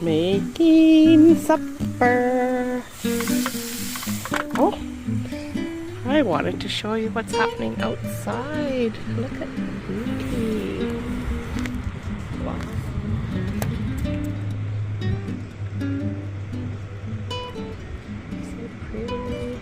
Making supper. Oh, I wanted to show you what's happening outside. Look at the beauty. Wow. So pretty.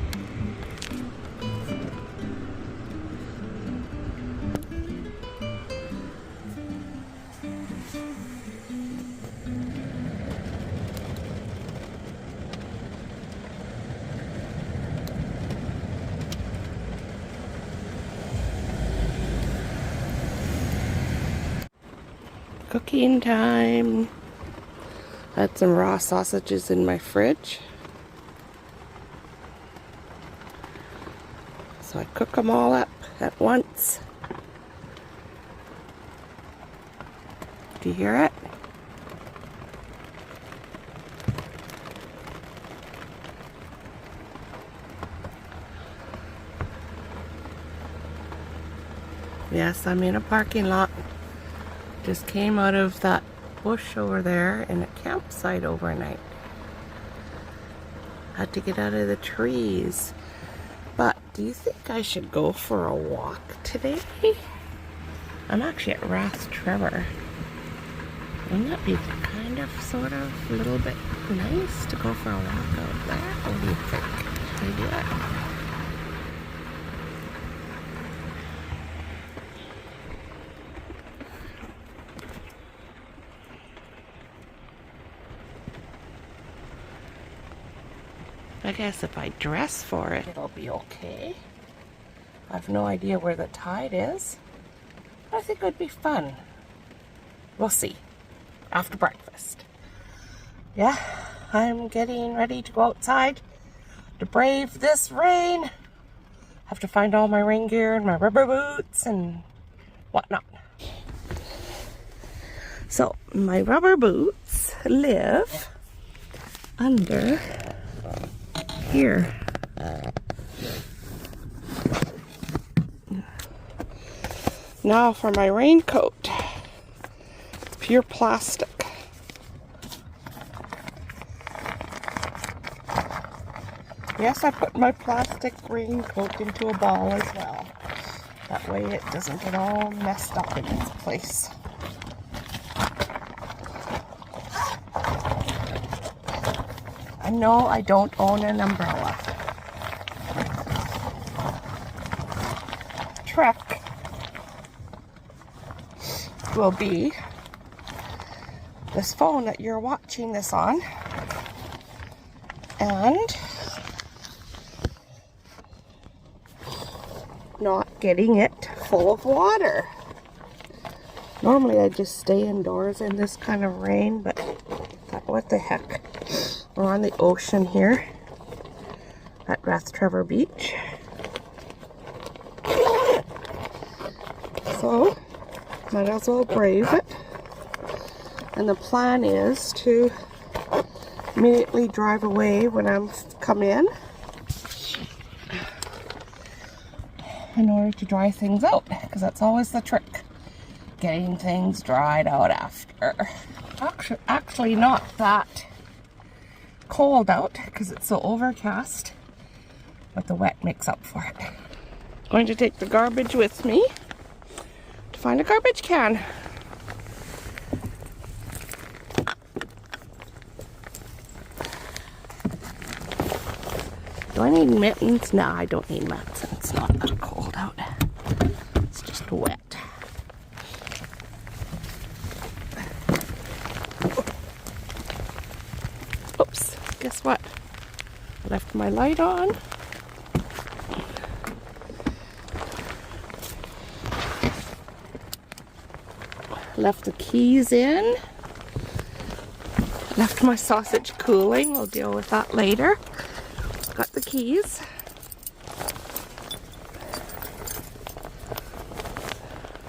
Cooking time. I had some raw sausages in my fridge, so I cook them all up at once. Do you hear it? Yes, I'm in a parking lot. Just came out of that bush over there in a campsite overnight. Had to get out of the trees. But do you think I should go for a walk today? I'm actually at Rath Trevor. Wouldn't that be kind of, sort of, a little bit nice to go for a walk out there? What do you think? Should we do it? I guess if I dress for it, it'll be okay. I have no idea where the tide is. I think it would be fun. We'll see. After breakfast. Yeah, I'm getting ready to go outside to brave this rain. Have to find all my rain gear and my rubber boots and whatnot. So, my rubber boots live under here. Now for my raincoat. It's pure plastic. Yes, I put my plastic raincoat into a ball as well. That way it doesn't get all messed up in its place. I know I don't own an umbrella. Trick will be this phone that you're watching this on, and not getting it full of water. Normally I just stay indoors in this kind of rain, but what the heck. We're on the ocean here at Rath Trevor Beach. So, might as well brave it. And the plan is to immediately drive away when I'm come in order to dry things out, because that's always the trick. Getting things dried out after. Actually not that cold out because it's so overcast, but the wet makes up for it. I'm going to take the garbage with me to find a garbage can. Do I need mittens? No, I don't need mittens. It's not that cold out. It's just wet. Oops, guess what? I left my light on. Left the keys in. Left my sausage cooling. We'll deal with that later. Got the keys.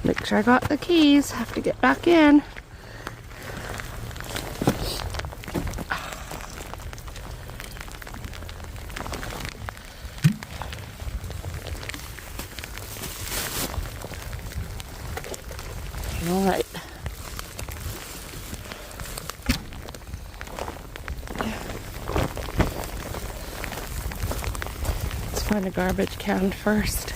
Make sure I got the keys. Have to get back in. All right. find a garbage can first.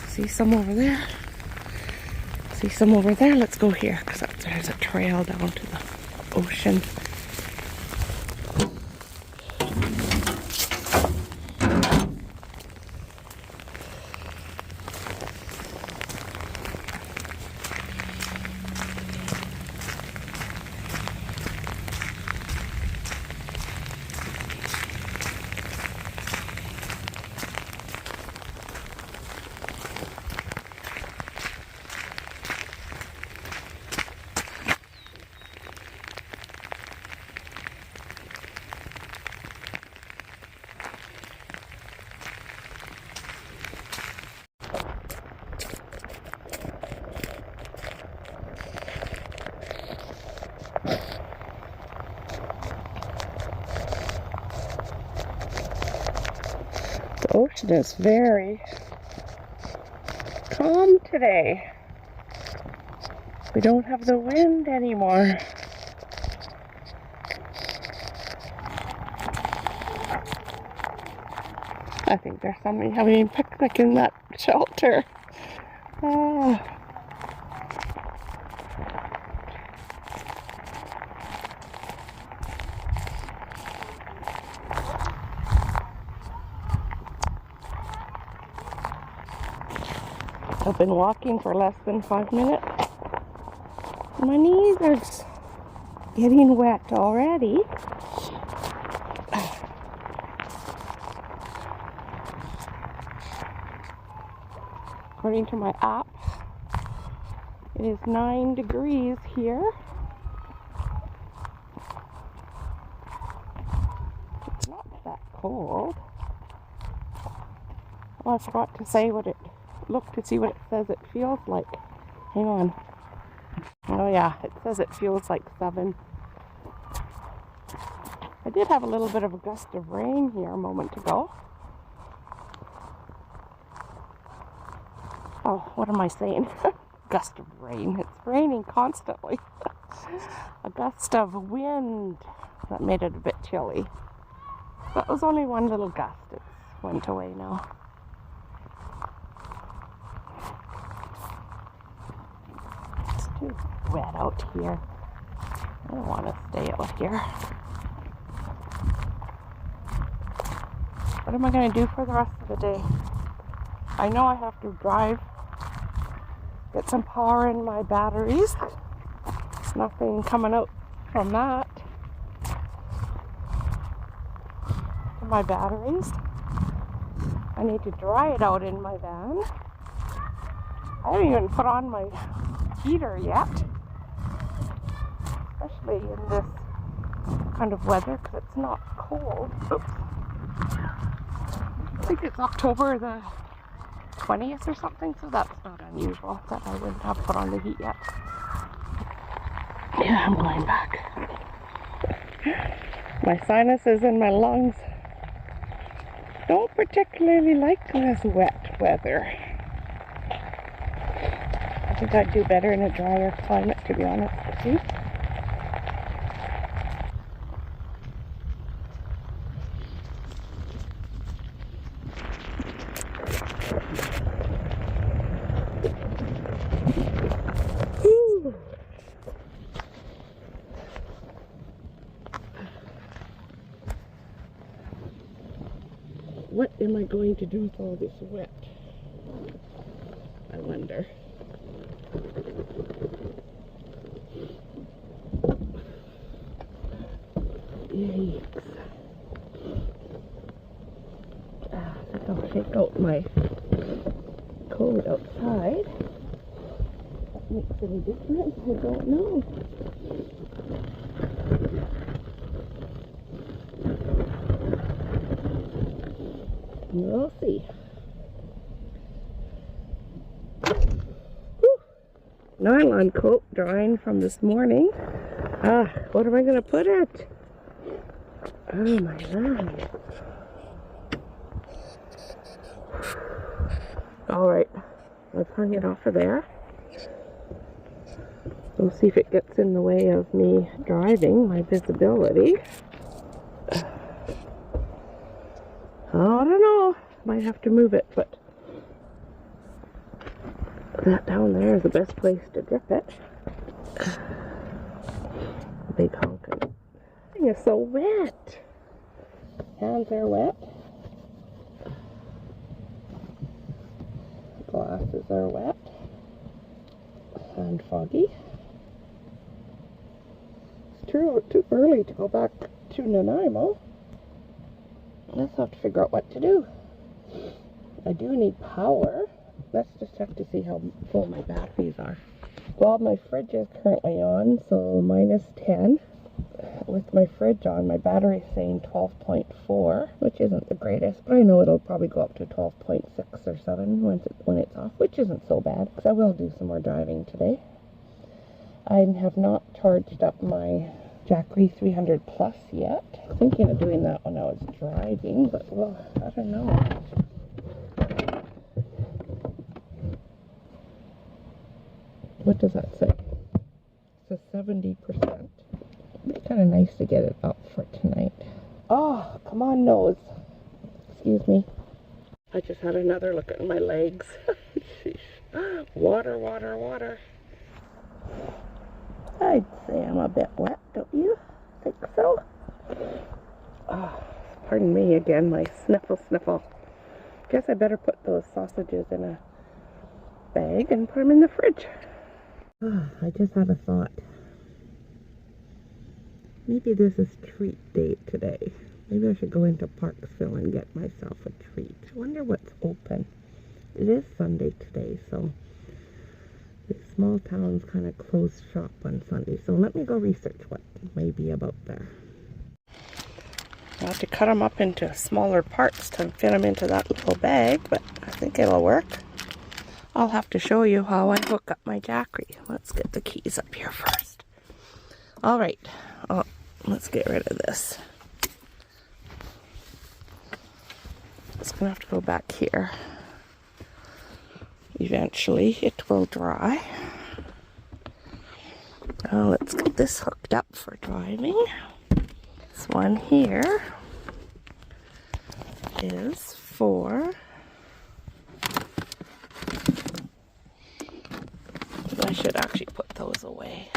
See some over there? See some over there? Let's go here because there's a trail down to the ocean. The ocean is very calm today. We don't have the wind anymore. I think there's somebody having a picnic in that shelter. Oh. I've been walking for less than 5 minutes. My knees are getting wet already. According to my app, it is 9 degrees here. It's not that cold. Oh, I forgot to say what it look to see what it says it feels like. Hang on. Oh yeah, it says it feels like 7. I did have a little bit of a gust of rain here a moment ago. Oh, what am I saying? Gust of rain. It's raining constantly. A gust of wind that made it a bit chilly. That was only one little gust. It went away now. Too wet out here. I don't want to stay out here. What am I going to do for the rest of the day? I know I have to drive, get some power in my batteries. There's nothing coming out from that. My batteries. I need to dry it out in my van. I haven't even put on my heater yet, especially in this kind of weather because it's not cold. Oops. I think it's October the 20th or something, so that's not unusual that I wouldn't have put on the heat yet. Yeah, I'm going back. My sinuses and my lungs don't particularly like this wet weather. I think I'd do better in a drier climate, to be honest with you. What am I going to do with all this wet? I wonder. Yikes. I think I'll take out my coat outside. That makes any difference? I don't know. We'll see. Whew. Nylon coat drying from this morning. What am I going to put it? Oh my God. Alright, I've hung it off of there. We'll see if it gets in the way of me driving, my visibility. I don't know. Might have to move it, but that down there is the best place to grip it. Big honking. This thing is so wet. Hands are wet. Glasses are wet and foggy. It's too early to go back to Nanaimo. Let's have to figure out what to do. I do need power. Let's just check to see how full my batteries are. Well, my fridge is currently on, so -10. With my fridge on, my battery is saying 12.4, which isn't the greatest, but I know it'll probably go up to 12.6 or 7 when it's off, which isn't so bad, because I will do some more driving today. I have not charged up my Jackery 300 Plus yet. Thinking of doing that when I was driving, but well, I don't know. What does that say? It's a 70%. It's kind of nice to get it up for tonight. Oh, come on, nose. Excuse me. I just had another look at my legs. Sheesh. Water, water, water. I'd say I'm a bit wet, don't you? Think so? Oh, pardon me again, my sniffle. Guess I better put those sausages in a bag and put them in the fridge. Oh, I just had a thought. Maybe this is treat day today. Maybe I should go into Parksville and get myself a treat. I wonder what's open. It is Sunday today, so these small towns kind of close shop on Sunday. So let me go research what may be about there. I have to cut them up into smaller parts to fit them into that little bag, but I think it'll work. I'll have to show you how I hook up my Jackery. Let's get the keys up here first. All right. Oh, let's get rid of this. It's gonna have to go back here. Eventually it will dry. Now let's get this hooked up for driving. This one here is for, I should actually put those away.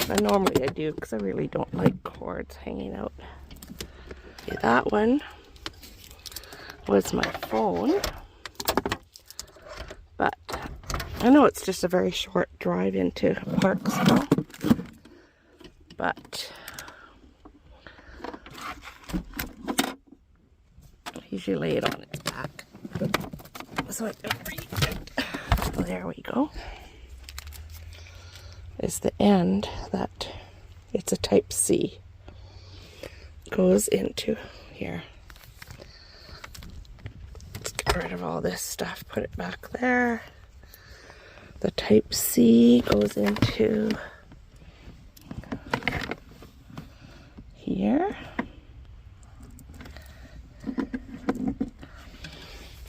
And normally I do, because I really don't like cords hanging out. That one was my phone, but I know it's just a very short drive into Parksville, but I usually lay it on its back so I can read it. So there we go. Is the end that it's a type C. Goes into here. Let's get rid of all this stuff, put it back there. The type C goes into here.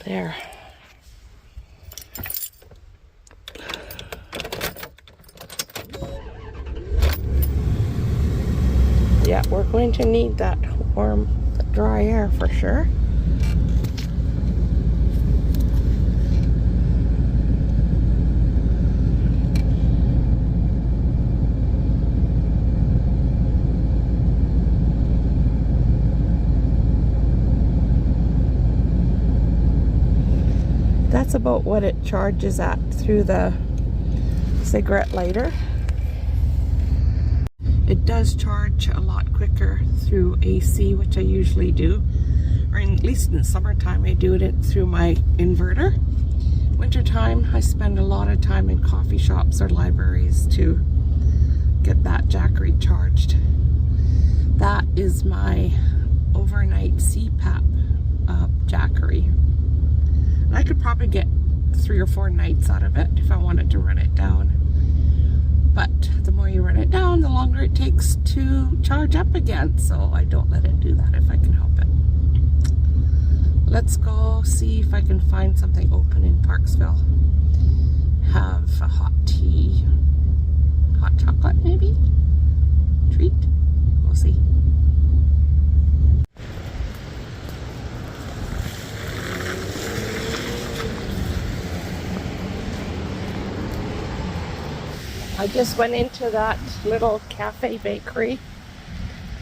There. Yeah, we're going to need that warm, dry air for sure. That's about what it charges at through the cigarette lighter. It does charge a lot quicker through AC, which I usually do, or at least in the summertime I do it through my inverter. Wintertime I spend a lot of time in coffee shops or libraries to get that Jackery charged. That is my overnight CPAP Jackery. And I could probably get 3 or 4 nights out of it if I wanted to run it down. But the more you run it down, the longer it takes to charge up again. So I don't let it do that if I can help it. Let's go see if I can find something open in Parksville. have a hot tea, hot chocolate maybe, treat, we'll see. I just went into that little cafe bakery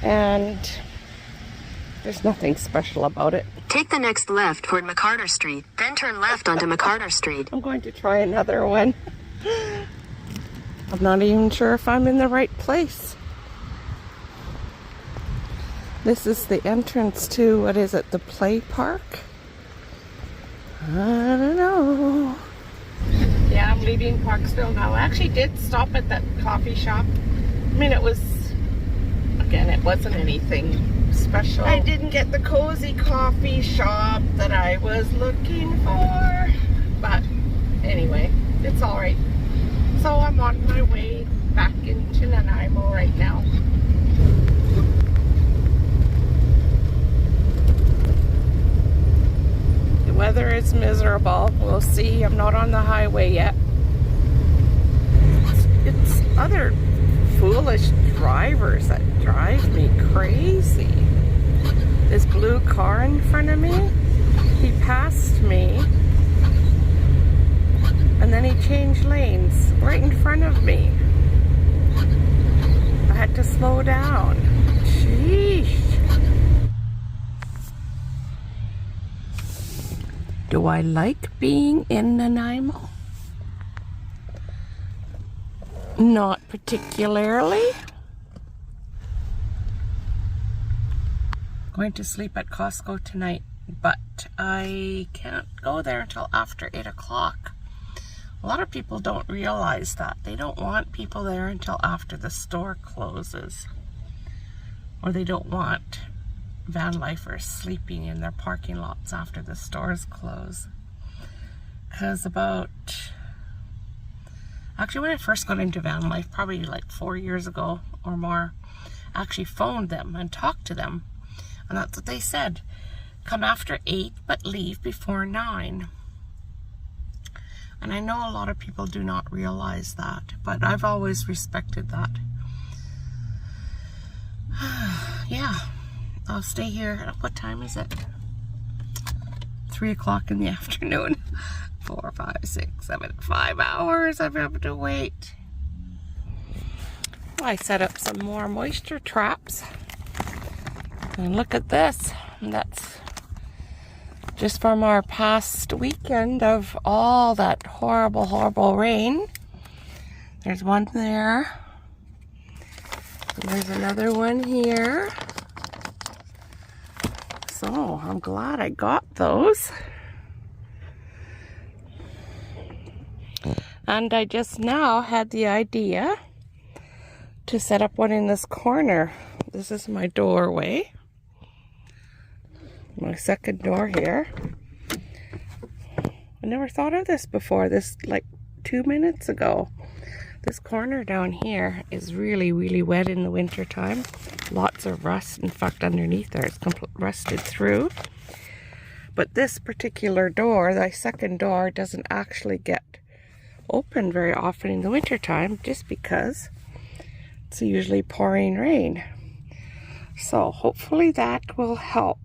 and there's nothing special about it. Take the next left toward McCarter Street, then turn left onto McCarter Street. I'm going to try another one. I'm not even sure if I'm in the right place. This is the entrance to, what is it, the play park? I don't know. Yeah, I'm leaving Parksville now. I actually did stop at that coffee shop. I mean, it was, again, it wasn't anything special. I didn't get the cozy coffee shop that I was looking for. But anyway, it's all right. So I'm on my way back into Nanaimo right now. The weather is miserable. We'll see. I'm not on the highway yet. It's other foolish drivers that drive me crazy. This blue car in front of me, he passed me and then he changed lanes right in front of me. I had to slow down. Sheesh. Do I like being in Nanaimo? Not particularly. Going to sleep at Costco tonight, but I can't go there until after 8 o'clock. A lot of people don't realize that. They don't want people there until after the store closes. Or they don't want van lifers sleeping in their parking lots after the stores close. Because actually when I first got into van life, probably like 4 years ago or more, I actually phoned them and talked to them. And that's what they said. Come after 8, but leave before 9. And I know a lot of people do not realize that, but I've always respected that. Yeah, I'll stay here. What time is it? 3 o'clock in the afternoon. 4, 5, 6, 7, 5 hours I've had to wait. Well, I set up some more moisture traps. And look at this. That's just from our past weekend of all that horrible, horrible rain. There's one there. And there's another one here. So I'm glad I got those. And I just now had the idea to set up one in this corner. This is my doorway. My second door here. I never thought of this before. This like 2 minutes ago. This corner down here is really, really wet in the winter time. Lots of rust. In fact, underneath there it's rusted through. But this particular door, the second door, doesn't actually get open very often in the winter time, just because it's usually pouring rain. So hopefully that will help.